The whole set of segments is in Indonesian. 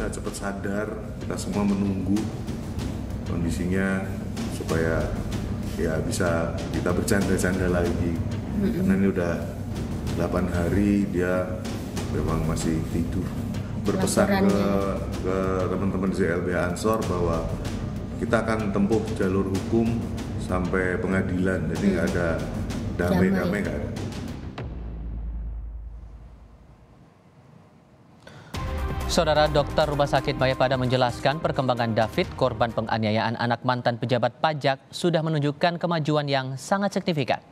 bisa cepat sadar. Kita semua menunggu kondisinya supaya ya bisa kita bercanda-canda lagi. Karena ini udah 8 hari dia memang masih tidur. Berpesan ke teman-teman di LBH Ansor bahwa kita akan tempuh jalur hukum sampai pengadilan. Jadi nggak ada damai-damai, nggak ada. Saudara Dokter Rumah Sakit Mayapada menjelaskan perkembangan David, korban penganiayaan anak mantan pejabat pajak, sudah menunjukkan kemajuan yang sangat signifikan.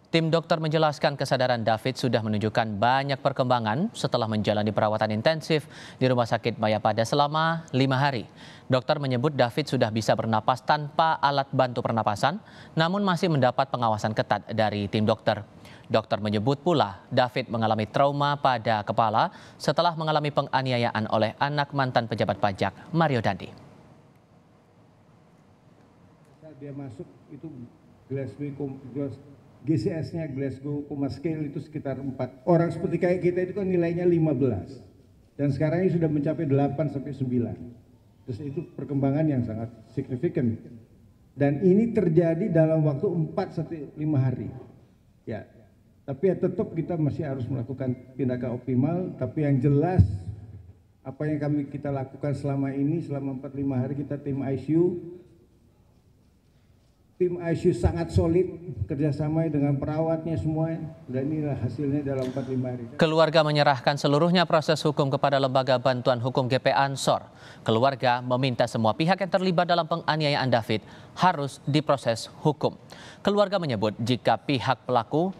Tim dokter menjelaskan kesadaran David sudah menunjukkan banyak perkembangan setelah menjalani perawatan intensif di Rumah Sakit Mayapada selama 5 hari. Dokter menyebut David sudah bisa bernapas tanpa alat bantu pernapasan, namun masih mendapat pengawasan ketat dari tim dokter. Dokter menyebut pula David mengalami trauma pada kepala setelah mengalami penganiayaan oleh anak mantan pejabat pajak, Mario Dandi. Dia masuk itu GCS-nya Glasgow Coma Scale itu sekitar 4. Orang seperti kayak kita itu kan nilainya 15. Dan sekarang ini sudah mencapai 8 sampai 9. Terus itu perkembangan yang sangat signifikan. Dan ini terjadi dalam waktu 4 sampai 5 hari. Ya. Tapi ya tetap kita masih harus melakukan tindakan optimal, tapi yang jelas apa yang kita lakukan selama ini selama 4-5 hari kita tim ICU sangat solid, kerjasama dengan perawatnya semua, dan inilah hasilnya dalam 4-5 hari. Keluarga menyerahkan seluruhnya proses hukum kepada Lembaga Bantuan Hukum GP Ansor. Keluarga meminta semua pihak yang terlibat dalam penganiayaan David harus diproses hukum. Keluarga menyebut jika pihak pelaku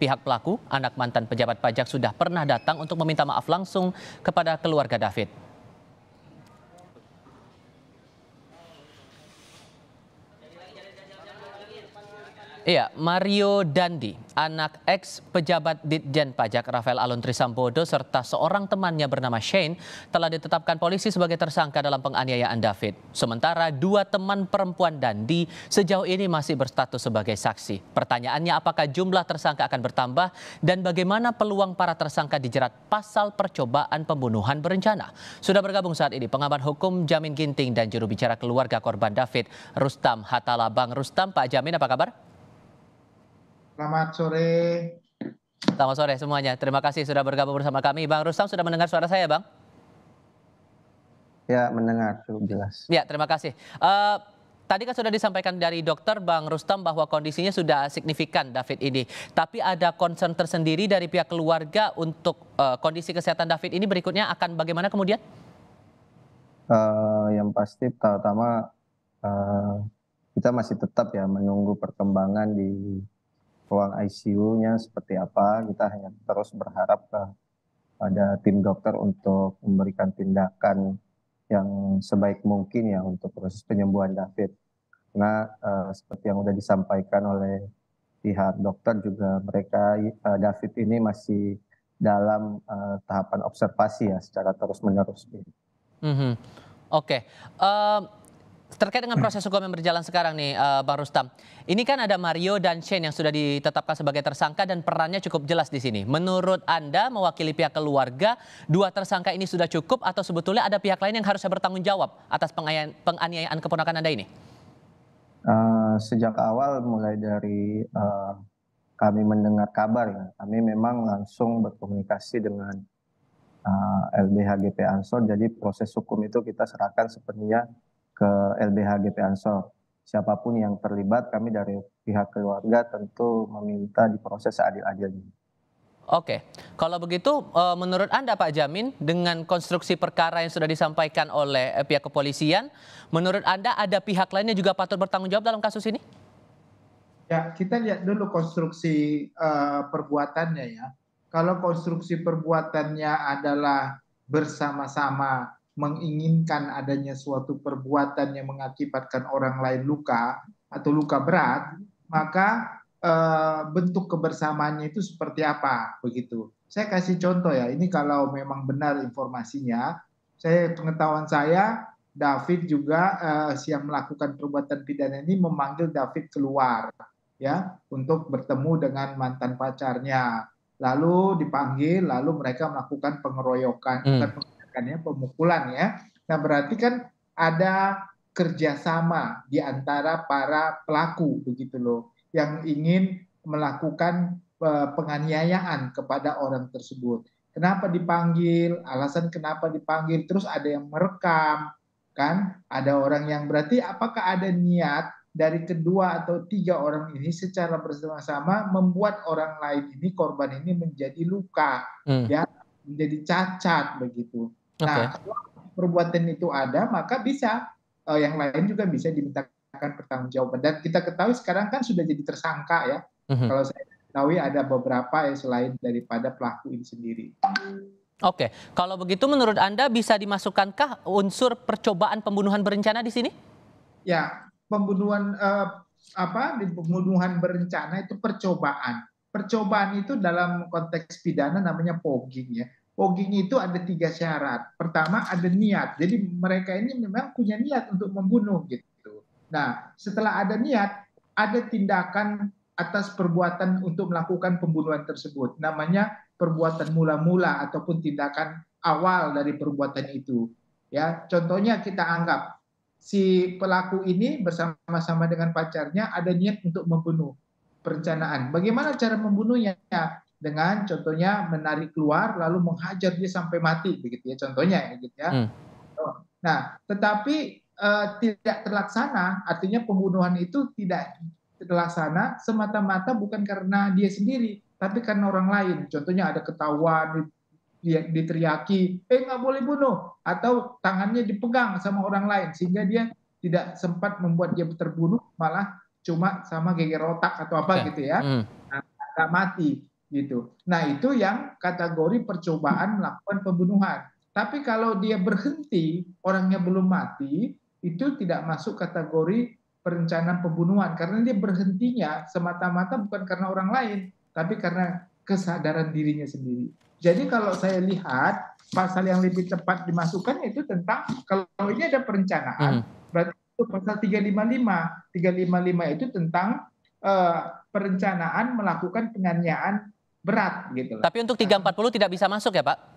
pihak pelaku, anak mantan pejabat pajak sudah pernah datang untuk meminta maaf langsung kepada keluarga David. Iya, Mario Dandi, anak ex pejabat Ditjen Pajak Rafael Alun Trisambodo serta seorang temannya bernama Shane telah ditetapkan polisi sebagai tersangka dalam penganiayaan David. Sementara 2 teman perempuan Dandi sejauh ini masih berstatus sebagai saksi. Pertanyaannya, apakah jumlah tersangka akan bertambah dan bagaimana peluang para tersangka dijerat pasal percobaan pembunuhan berencana? Sudah bergabung saat ini pengamat hukum Jamin Ginting dan juru bicara keluarga korban David, Rustam Hatala. Bang Rustam, Pak Jamin, apa kabar? Selamat sore. Selamat sore semuanya. Terima kasih sudah bergabung bersama kami. Bang Rustam, sudah mendengar suara saya, Bang? Ya, mendengar cukup jelas. Ya, terima kasih. Tadi kan sudah disampaikan dari dokter Bang Rustam bahwa kondisinya sudah signifikan David ini. Tapi ada concern tersendiri dari pihak keluarga untuk kondisi kesehatan David ini berikutnya akan bagaimana kemudian? Yang pasti pertama kita masih tetap ya menunggu perkembangan di ruang ICU-nya seperti apa. Kita hanya terus berharap pada tim dokter untuk memberikan tindakan yang sebaik mungkin ya untuk proses penyembuhan David. Karena seperti yang sudah disampaikan oleh pihak dokter juga David ini masih dalam tahapan observasi ya secara terus-menerus. Oke. Terkait dengan proses hukum yang berjalan sekarang nih, Bang Rustam. Ini kan ada Mario dan Shane yang sudah ditetapkan sebagai tersangka dan perannya cukup jelas di sini. Menurut Anda, mewakili pihak keluarga, 2 tersangka ini sudah cukup atau sebetulnya ada pihak lain yang harusnya bertanggung jawab atas penganiayaan keponakan Anda ini? Sejak awal mulai dari kami mendengar kabar ya, kami memang langsung berkomunikasi dengan LBH GP Ansor. Jadi proses hukum itu kita serahkan sepenuhnya ke LBH GP Ansor. Siapapun yang terlibat, kami dari pihak keluarga tentu meminta diproses seadil-adilnya. Oke, kalau begitu menurut Anda Pak Jamin, dengan konstruksi perkara yang sudah disampaikan oleh pihak kepolisian, menurut Anda ada pihak lainnya juga patut bertanggung jawab dalam kasus ini? Ya, kita lihat dulu konstruksi perbuatannya ya. Kalau konstruksi perbuatannya adalah bersama-sama menginginkan adanya suatu perbuatan yang mengakibatkan orang lain luka atau luka berat, maka bentuk kebersamaannya itu seperti apa begitu. Saya kasih contoh ya, ini kalau memang benar informasinya, pengetahuan saya David juga yang melakukan perbuatan pidana ini memanggil David keluar ya untuk bertemu dengan mantan pacarnya. lalu dipanggil, lalu mereka melakukan pengeroyokan, bukan pengeroyokan ya, pemukulan ya. Nah berarti kan ada kerjasama di antara para pelaku begitu loh, yang ingin melakukan penganiayaan kepada orang tersebut. Kenapa dipanggil? Alasan kenapa dipanggil? Terus ada yang merekam, kan? Ada orang yang berarti apakah ada niat dari kedua atau tiga orang ini secara bersama-sama membuat orang lain ini, korban ini menjadi luka, ya, menjadi cacat begitu. Nah, kalau perbuatan itu ada, maka bisa yang lain juga bisa dimintakan pertanggungjawaban. Dan kita ketahui sekarang kan sudah jadi tersangka ya. Kalau saya ketahui ada beberapa ya selain daripada pelaku ini sendiri. Oke, kalau begitu menurut Anda bisa dimasukkankah unsur percobaan pembunuhan berencana di sini? Ya, pembunuhan pembunuhan berencana itu percobaan. Percobaan itu dalam konteks pidana namanya pogging ya. Pogging itu ada 3 syarat. Pertama ada niat. Jadi mereka ini memang punya niat untuk membunuh gitu. Nah, setelah ada niat, ada tindakan atas perbuatan untuk melakukan pembunuhan tersebut. Namanya perbuatan mula-mula ataupun tindakan awal dari perbuatan itu. Ya, contohnya kita anggap si pelaku ini bersama-sama dengan pacarnya ada niat untuk membunuh, perencanaan. Bagaimana cara membunuhnya? Dengan contohnya menarik keluar lalu menghajar dia sampai mati begitu ya, contohnya gitu ya. Nah, tetapi tidak terlaksana, artinya pembunuhan itu tidak terlaksana semata-mata bukan karena dia sendiri, tapi karena orang lain. Contohnya ada ketahuan, dia diteriaki, nggak boleh bunuh, atau tangannya dipegang sama orang lain sehingga dia tidak sempat membuat dia terbunuh, malah cuma sama geger otak atau apa gitu ya, nggak mati gitu. Nah itu yang kategori percobaan melakukan pembunuhan. Tapi kalau dia berhenti, orangnya belum mati, itu tidak masuk kategori perencanaan pembunuhan karena dia berhentinya semata-mata bukan karena orang lain, tapi karena kesadaran dirinya sendiri. Jadi kalau saya lihat pasal yang lebih tepat dimasukkan itu tentang kalau ini ada perencanaan, berarti itu pasal 355. 355 itu tentang perencanaan melakukan penganiayaan berat gitu. Tapi untuk 340 tidak bisa masuk ya, Pak?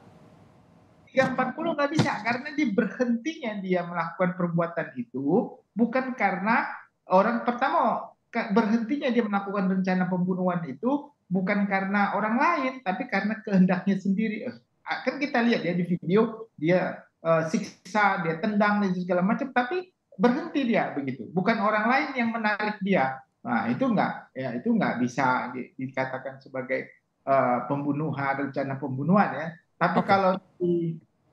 340 nggak bisa karena dia berhentinya dia melakukan perbuatan itu bukan karena orang pertama berhentinya dia melakukan rencana pembunuhan itu bukan karena orang lain tapi karena kehendaknya sendiri. Kan kita lihat ya di video dia siksa, dia tendang dan segala macam tapi berhenti dia begitu. Bukan orang lain yang menarik dia. Nah, itu nggak bisa dikatakan sebagai pembunuhan, rencana pembunuhan ya. Tapi kalau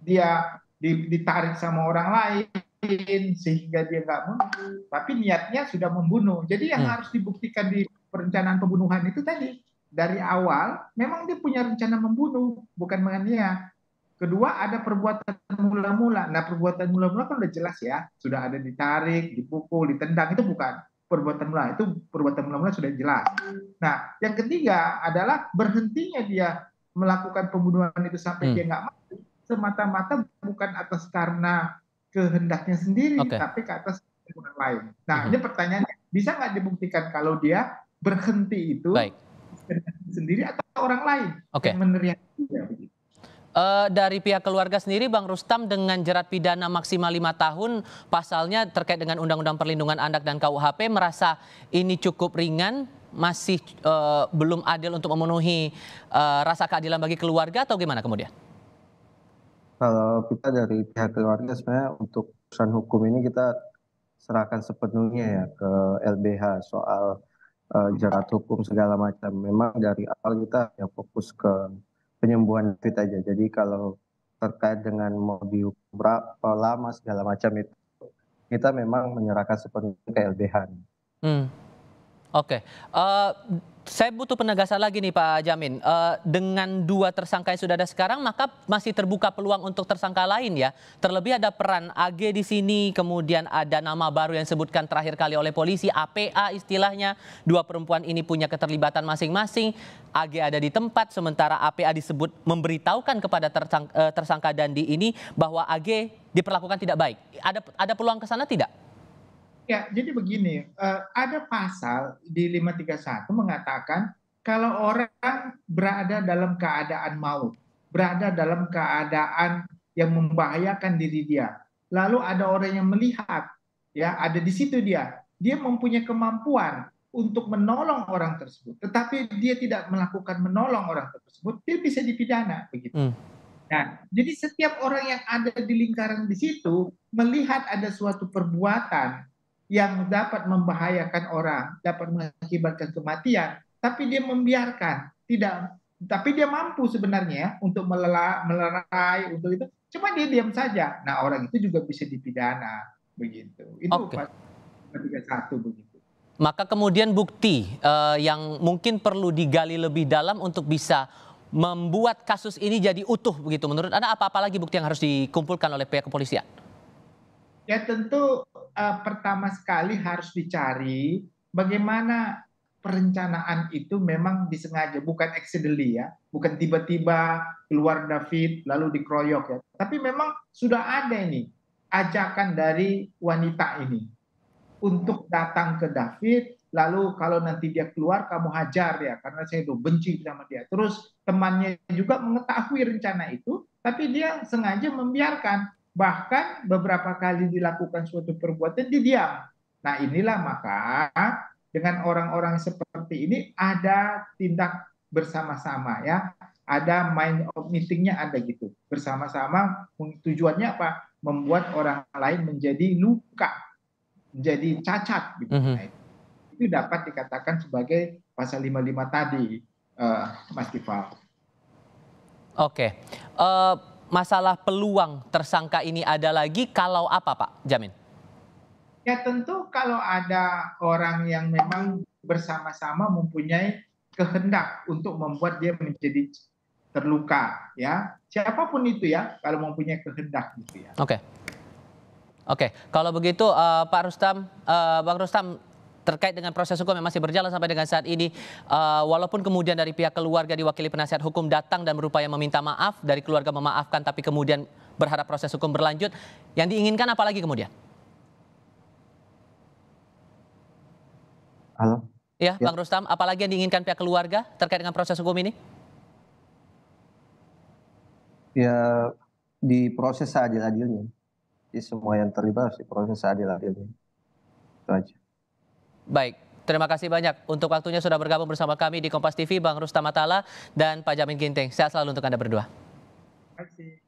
dia ditarik sama orang lain sehingga dia nggak bunuh, tapi niatnya sudah membunuh. Jadi yang harus dibuktikan di perencanaan pembunuhan itu tadi dari awal memang dia punya rencana membunuh, bukan menganiaya. Kedua ada perbuatan mula-mula. Nah perbuatan mula-mula kan udah jelas ya, sudah ada ditarik, dipukul, ditendang itu bukan perbuatan mula. Itu perbuatan mula-mula sudah jelas. Nah yang ketiga adalah berhentinya dia melakukan pembunuhan itu sampai dia nggak mati semata-mata bukan atas karena kehendaknya sendiri, tapi ke atas orang lain. Nah, ini pertanyaannya, bisa nggak dibuktikan kalau dia berhenti itu sendiri atau orang lain yang meneriaki dia begitu? Dari pihak keluarga sendiri, Bang Rustam, dengan jerat pidana maksimal 5 tahun, pasalnya terkait dengan Undang-Undang Perlindungan Anak dan KUHP, merasa ini cukup ringan, masih belum adil untuk memenuhi rasa keadilan bagi keluarga atau gimana kemudian? Kalau kita dari pihak keluarga sebenarnya untuk urusan hukum ini kita serahkan sepenuhnya ya ke LBH soal jerat hukum segala macam. Memang dari awal kita ya fokus ke penyembuhan David aja. Jadi kalau terkait dengan mau dihukum berapa lama segala macam itu kita memang menyerahkan sepenuhnya ke LBH. Saya butuh penegasan lagi nih Pak Jamin. Dengan 2 tersangka yang sudah ada sekarang, maka masih terbuka peluang untuk tersangka lain ya. Terlebih ada peran AG di sini, kemudian ada nama baru yang disebutkan terakhir kali oleh polisi, APA istilahnya. 2 perempuan ini punya keterlibatan masing-masing. AG ada di tempat, sementara APA disebut memberitahukan kepada tersangka Dandi ini bahwa AG diperlakukan tidak baik. Ada peluang ke sana tidak? Ya, jadi begini, ada pasal di 531 mengatakan kalau orang berada dalam keadaan maut, berada dalam keadaan yang membahayakan diri dia. Lalu ada orang yang melihat, ya, ada di situ dia mempunyai kemampuan untuk menolong orang tersebut, tetapi dia tidak melakukan menolong orang tersebut, dia bisa dipidana begitu. Nah, jadi setiap orang yang ada di lingkaran di situ melihat ada suatu perbuatan yang dapat membahayakan orang, dapat mengakibatkan kematian, tapi dia membiarkan, tidak, tapi dia mampu sebenarnya untuk melerai untuk itu, cuma dia diam saja. Nah, orang itu juga bisa dipidana begitu. Itu Oke. 31 begitu. Maka kemudian bukti yang mungkin perlu digali lebih dalam untuk bisa membuat kasus ini jadi utuh begitu. Menurut Anda apa lagi bukti yang harus dikumpulkan oleh pihak kepolisian? Ya tentu pertama sekali harus dicari bagaimana perencanaan itu memang disengaja, bukan accidentally ya, bukan tiba-tiba keluar David lalu dikeroyok ya, tapi memang sudah ada ini ajakan dari wanita ini untuk datang ke David, lalu kalau nanti dia keluar kamu hajar ya, karena saya udah benci sama dia. Terus temannya juga mengetahui rencana itu, tapi dia sengaja membiarkan. Bahkan beberapa kali dilakukan suatu perbuatan, dia diam. Nah inilah maka dengan orang-orang seperti ini ada tindak bersama-sama ya. Ada mind of meeting-nya ada gitu. Bersama-sama tujuannya apa? Membuat orang lain menjadi luka, menjadi cacat gitu. Nah, itu dapat dikatakan sebagai pasal 55 tadi, Mas Tifal. Oke, masalah peluang tersangka ini ada lagi kalau apa Pak Jamin? Ya tentu kalau ada orang yang memang bersama-sama mempunyai kehendak untuk membuat dia menjadi terluka, ya siapapun itu ya, kalau mempunyai kehendak gitu ya. Oke, kalau begitu Pak Rustam, Bang Rustam, terkait dengan proses hukum yang masih berjalan sampai dengan saat ini, walaupun kemudian dari pihak keluarga diwakili penasihat hukum datang dan berupaya meminta maaf, dari keluarga memaafkan tapi kemudian berharap proses hukum berlanjut, yang diinginkan apa lagi kemudian? Halo? Ya, Bang Rustam, apalagi yang diinginkan pihak keluarga terkait dengan proses hukum ini? Ya, diproses seadil-adilnya. Jadi semua yang terlibat harus diproses seadil-adilnya. Itu aja. Baik, terima kasih banyak untuk waktunya sudah bergabung bersama kami di Kompas TV, Bang Rustam Atala dan Pak Jamin Ginting. Sehat selalu untuk Anda berdua. Terima kasih.